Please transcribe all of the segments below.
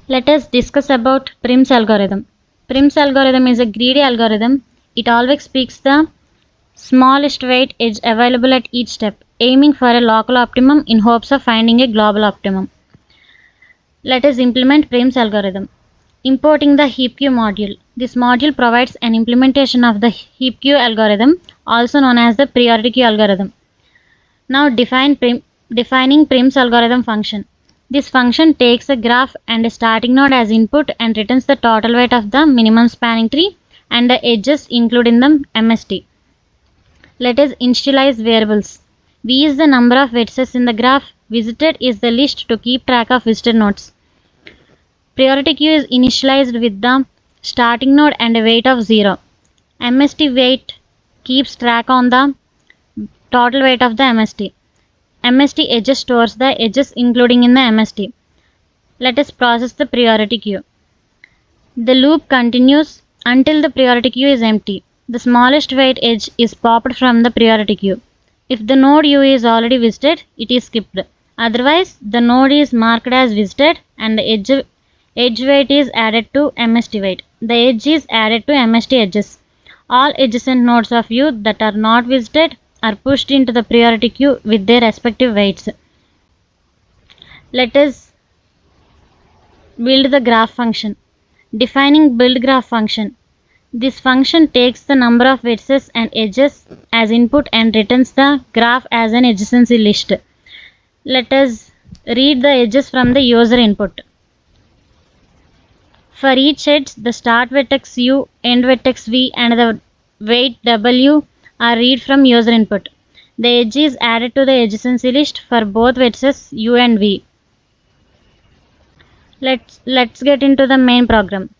Let us discuss about Prim's algorithm. Prim's algorithm is a greedy algorithm. It always picks the smallest weight edge available at each step, aiming for a local optimum in hopes of finding a global optimum. Let us implement Prim's algorithm. Importing the heapq module. This module provides an implementation of the heapq algorithm, also known as the priority queue algorithm. Now defining Prim's algorithm function. This function takes a graph and a starting node as input and returns the total weight of the minimum spanning tree and the edges included in the MST. Let us initialize variables. V is the number of vertices in the graph. Visited is the list to keep track of visited nodes. Priority queue is initialized with the starting node and a weight of 0. MST weight keeps track on the total weight of the MST. MST edges stores the edges including in the MST. Let us process the priority queue. The loop continues until the priority queue is empty. The smallest weight edge is popped from the priority queue. If the node U is already visited, it is skipped. Otherwise, the node is marked as visited and the edge weight is added to MST weight. The edge is added to MST edges. All adjacent nodes of U that are not visited are pushed into the priority queue with their respective weights. Let us build the graph function. Defining build graph function. This function takes the number of vertices and edges as input and returns the graph as an adjacency list. Let us read the edges from the user input. For each edge, the start vertex U, end vertex V and the weight W are read from user input. The edge is added to the adjacency list for both vertices U and V. Let's get into the main program.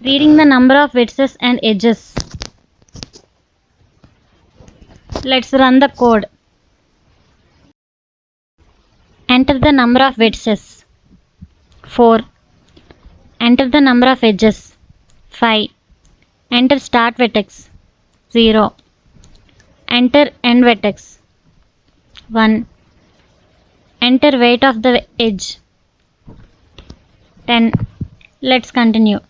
Reading the number of vertices and edges. Let's run the code. Enter the number of vertices 4. Enter the number of edges 5. Enter start vertex 0. Enter end vertex 1. Enter weight of the edge 10. Let's continue.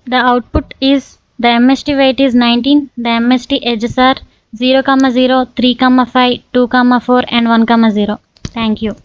The output is the MST weight is 19, the MST edges are 0, 0, 3, 5, 2, 4 and 1, 0. Thank you.